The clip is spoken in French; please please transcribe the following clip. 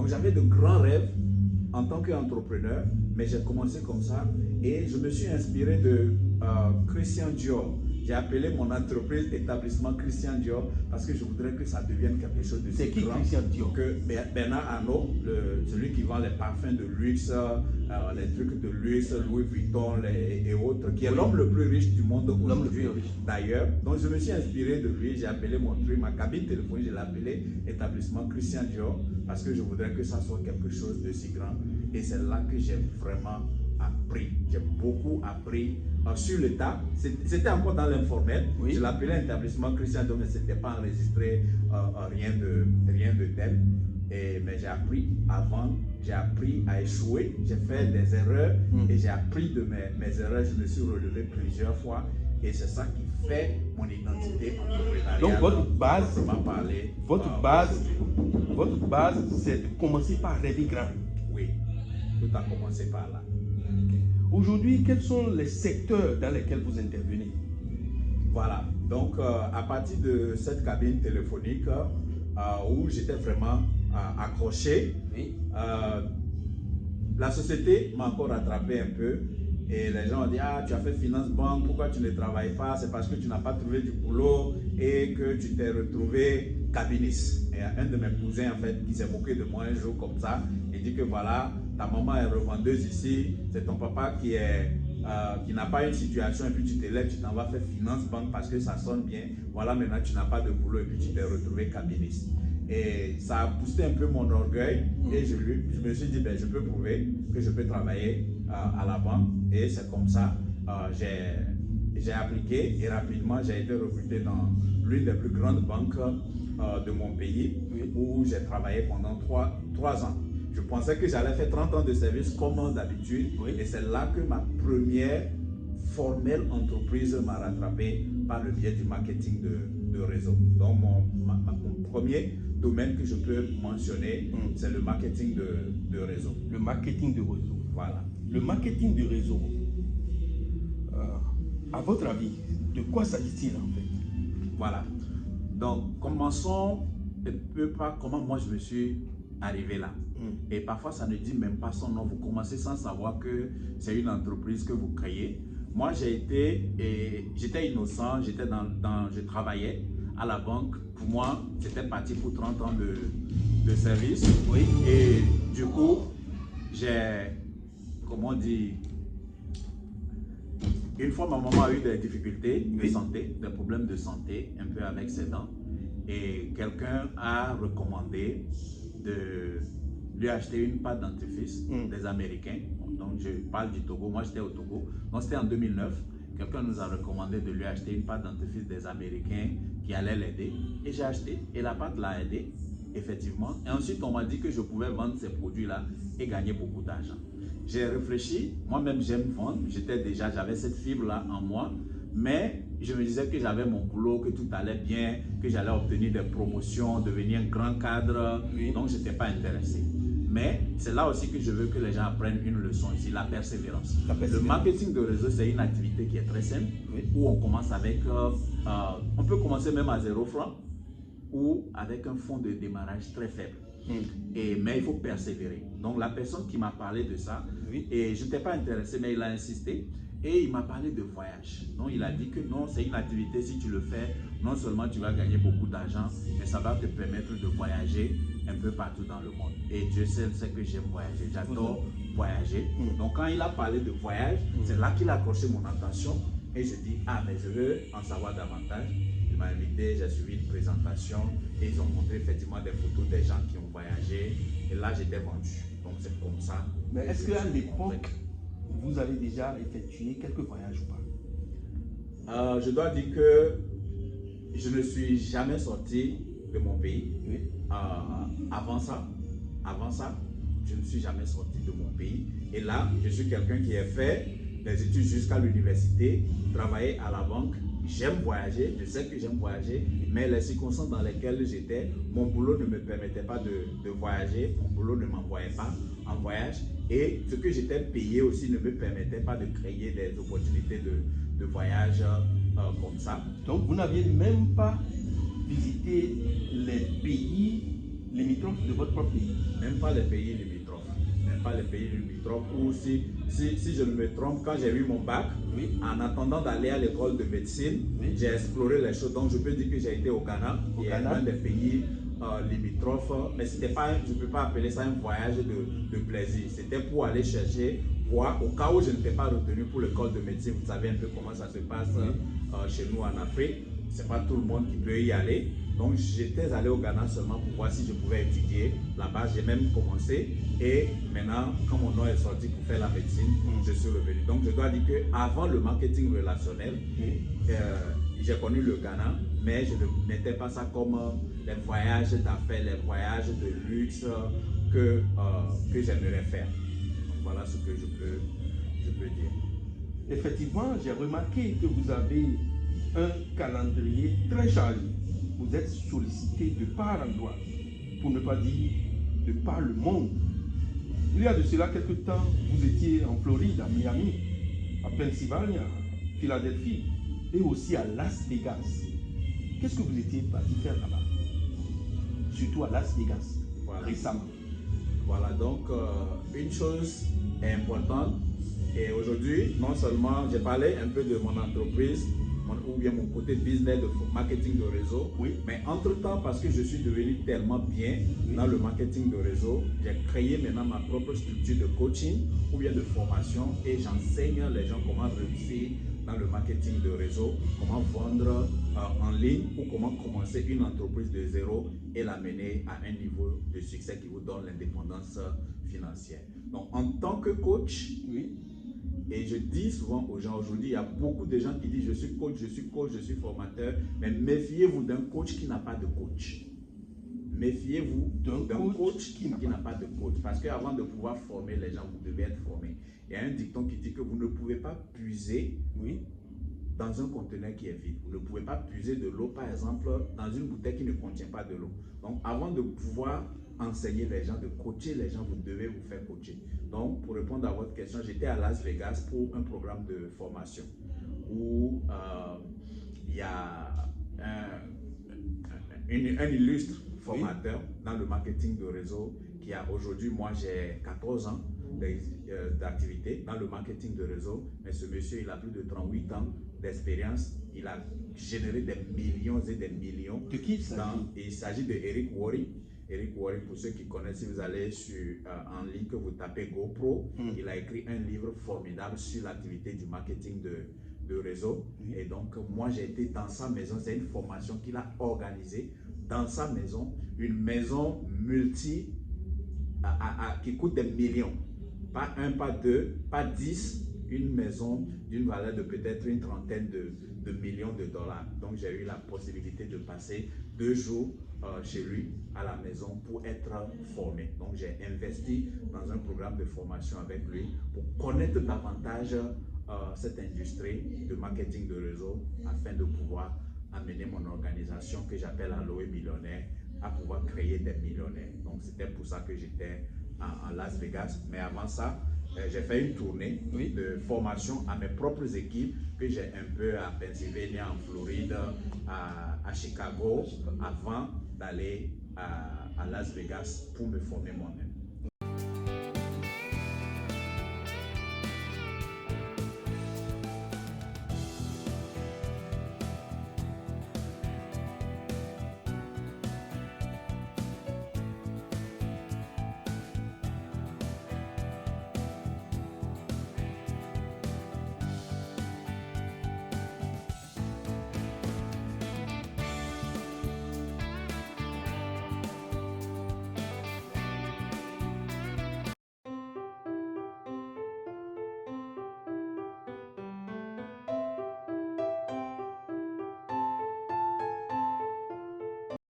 Donc j'avais de grands rêves en tant qu'entrepreneur, mais j'ai commencé comme ça et je me suis inspiré de Christian Dior. J'ai appelé mon entreprise établissement Christian Dior parce que je voudrais que ça devienne quelque chose de C'est qui grand Christian Dior? que Bernard Arnault, celui qui vend les parfums de luxe, les trucs de luxe, Louis Vuitton et autres, qui est l'homme le plus riche du monde aujourd'hui d'ailleurs. Donc je me suis inspiré de lui, j'ai appelé mon truc, ma cabine téléphonique, je l'ai appelé établissement Christian Dior parce que je voudrais que ça soit quelque chose de si grand. Et c'est là que j'ai vraiment appris. J'ai beaucoup appris sur le tas. C'était encore dans l'informel. Oui. Je l'appelais établissement Christian Dior, mais ce n'était pas enregistré, rien de tel. Mais j'ai appris avant, j'ai appris à échouer, j'ai fait des erreurs et j'ai appris de mes erreurs. Je me suis relevé plusieurs fois et c'est ça qui fait mon identité entrepreneuriale. Donc votre base, c'est de commencer par rêver grand. Oui, tout a commencé par là. Okay. Aujourd'hui, quels sont les secteurs dans lesquels vous intervenez? Voilà, donc à partir de cette cabine téléphonique où j'étais vraiment accroché, oui. La société m'a encore rattrapé un peu et les gens ont dit: ah, tu as fait finance banque, pourquoi tu ne travailles pas? C'est parce que tu n'as pas trouvé du boulot et que tu t'es retrouvé cabiniste. Et un de mes cousins en fait qui s'est moqué de moi un jour comme ça, il dit que voilà, ta maman est revendeuse ici, c'est ton papa qui n'a pas une situation et puis tu te lèves, tu t'en vas faire finance banque parce que ça sonne bien. Voilà, maintenant tu n'as pas de boulot et puis tu t'es retrouvé cabiniste. Et ça a boosté un peu mon orgueil et je me suis dit, ben, je peux prouver que je peux travailler à la banque. Et c'est comme ça, j'ai appliqué et rapidement j'ai été recruté dans l'une des plus grandes banques de mon pays où j'ai travaillé pendant 3 ans. Je pensais que j'allais faire 30 ans de service comme d'habitude et c'est là que ma première formelle entreprise m'a rattrapé par le biais du marketing de réseau. Donc mon premier domaine que je peux mentionner, c'est le marketing de réseau. Le marketing de réseau. Voilà. Le marketing de réseau, à votre avis, de quoi s'agit-il en fait? Voilà. Donc, commençons un peu par comment moi je me suis arrivé là. Et parfois, ça ne dit même pas son nom. Vous commencez sans savoir que c'est une entreprise que vous créez. Moi, j'étais innocent, je travaillais à la banque. Pour moi, c'était parti pour 30 ans de service. Oui. Et du coup, une fois ma maman a eu des difficultés de santé, des problèmes de santé, un peu avec ses dents. Et quelqu'un a recommandé de lui acheter une pâte dentifrice des Américains. Donc je parle du Togo, moi j'étais au Togo. Donc c'était en 2009. Quelqu'un nous a recommandé de lui acheter une pâte dentifrice des Américains qui allait l'aider. Et j'ai acheté et la pâte l'a aidé, effectivement. Et ensuite on m'a dit que je pouvais vendre ces produits-là et gagner beaucoup d'argent. J'ai réfléchi, moi-même j'aime vendre, j'avais cette fibre-là en moi, mais je me disais que j'avais mon boulot, que tout allait bien, que j'allais obtenir des promotions, devenir un grand cadre, donc je n'étais pas intéressé. Mais c'est là aussi que je veux que les gens apprennent une leçon ici, la persévérance. Le marketing de réseau, c'est une activité qui est très simple, où on commence avec, on peut commencer même à 0 francs, ou avec un fonds de démarrage très faible. Mais il faut persévérer. Donc la personne qui m'a parlé de ça, et je n'étais pas intéressé, mais il a insisté, et il m'a parlé de voyage. Donc il a dit que non, c'est une activité, si tu le fais, non seulement tu vas gagner beaucoup d'argent, mais ça va te permettre de voyager un peu partout dans le monde. Et Dieu seul sait que j'aime voyager, j'adore voyager. Donc quand il a parlé de voyage, c'est là qu'il a accroché mon attention, et je dis, ah mais je veux en savoir davantage. Il m'a invité, j'ai suivi une présentation et ils ont montré effectivement des photos des gens qui ont voyagé et là j'étais vendu. Donc c'est comme ça. Mais est-ce qu'à l'époque, vous avez déjà effectué quelques voyages ou pas? Je dois dire que je ne suis jamais sorti de mon pays. Avant ça, je ne suis jamais sorti de mon pays. Et là, je suis quelqu'un qui a fait des études jusqu'à l'université, travaillé à la banque. J'aime voyager, je sais que j'aime voyager, mais les circonstances dans lesquelles j'étais, mon boulot ne me permettait pas de voyager, mon boulot ne m'envoyait pas en voyage et ce que j'étais payé aussi ne me permettait pas de créer des opportunités de voyage comme ça. Donc vous n'aviez même pas visité les pays limitrophes de votre propre pays. Même pas les pays limitrophes. Même pas les pays limitrophes. Ou si je ne me trompe, quand j'ai eu mon bac, Oui. en attendant d'aller à l'école de médecine, Oui. j'ai exploré les choses. Donc je peux dire que j'ai été au Ghana, qui est un des pays limitrophes. Mais c'était pas, je ne peux pas appeler ça un voyage de plaisir. C'était pour aller chercher, voir, au cas où je n'étais pas retenu pour l'école de médecine. Vous savez un peu comment ça se passe chez nous en Afrique. C'est pas tout le monde qui peut y aller. Donc j'étais allé au Ghana seulement pour voir si je pouvais étudier. Là-bas, j'ai même commencé. Et maintenant, quand mon nom est sorti pour faire la médecine, je suis revenu. Donc je dois dire qu'avant le marketing relationnel, j'ai connu le Ghana, mais je ne mettais pas ça comme les voyages d'affaires, les voyages de luxe que j'aimerais faire. Donc voilà ce que je peux dire. Effectivement, j'ai remarqué que vous avez un calendrier très chargé. Vous êtes sollicité de part endroit, pour ne pas dire de par le monde. Il y a de cela quelques temps, vous étiez en Floride, à Miami, à Pennsylvania, à Philadelphie et aussi à Las Vegas. Qu'est-ce que vous étiez parti faire là-bas? Surtout à Las Vegas, récemment. Voilà, donc une chose est importante. Et aujourd'hui, non seulement j'ai parlé un peu de mon entreprise, ou bien mon côté business de marketing de réseau, mais entre-temps, parce que je suis devenu tellement bien dans le marketing de réseau, j'ai créé maintenant ma propre structure de coaching ou bien de formation et j'enseigne les gens comment réussir dans le marketing de réseau, comment vendre en ligne ou comment commencer une entreprise de zéro et l'amener à un niveau de succès qui vous donne l'indépendance financière. Donc, en tant que coach, et je dis souvent aux gens aujourd'hui, il y a beaucoup de gens qui disent je suis coach, je suis formateur, mais méfiez-vous d'un coach qui n'a pas de coach. Méfiez-vous d'un coach qui n'a pas de coach. Parce qu'avant de pouvoir former les gens, vous devez être formé. Il y a un dicton qui dit que vous ne pouvez pas puiser dans un conteneur qui est vide. Vous ne pouvez pas puiser de l'eau, par exemple, dans une bouteille qui ne contient pas de l'eau. Donc, avant de pouvoir enseigner les gens, de coacher les gens, vous devez vous faire coacher. Donc, pour répondre à votre question, j'étais à Las Vegas pour un programme de formation où il y a un illustre formateur dans le marketing de réseau qui a aujourd'hui, moi j'ai 14 ans d'activité dans le marketing de réseau, mais ce monsieur, il a plus de 38 ans d'expérience, il a généré des millions et des millions. De qui il s'agit? Il s'agit de Eric Worre. Eric Worre, pour ceux qui connaissent, si vous allez en ligne, que vous tapez GoPro, il a écrit un livre formidable sur l'activité du marketing de réseau. Et donc, moi, j'ai été dans sa maison. C'est une formation qu'il a organisée dans sa maison, une maison qui coûte des millions. Pas un, pas deux, pas 10, une maison d'une valeur de peut-être une trentaine de millions de dollars. Donc, j'ai eu la possibilité de passer 2 jours chez lui à la maison pour être formé. Donc, j'ai investi dans un programme de formation avec lui pour connaître davantage cette industrie de marketing de réseau afin de pouvoir amener mon organisation que j'appelle Aloe Millionnaire à pouvoir créer des millionnaires. Donc, c'était pour ça que j'étais en Las Vegas. Mais avant ça, j'ai fait une tournée de formation à mes propres équipes que j'ai un peu à Pennsylvania, en Floride, à Chicago, avant d'aller à Las Vegas pour me former moi-même.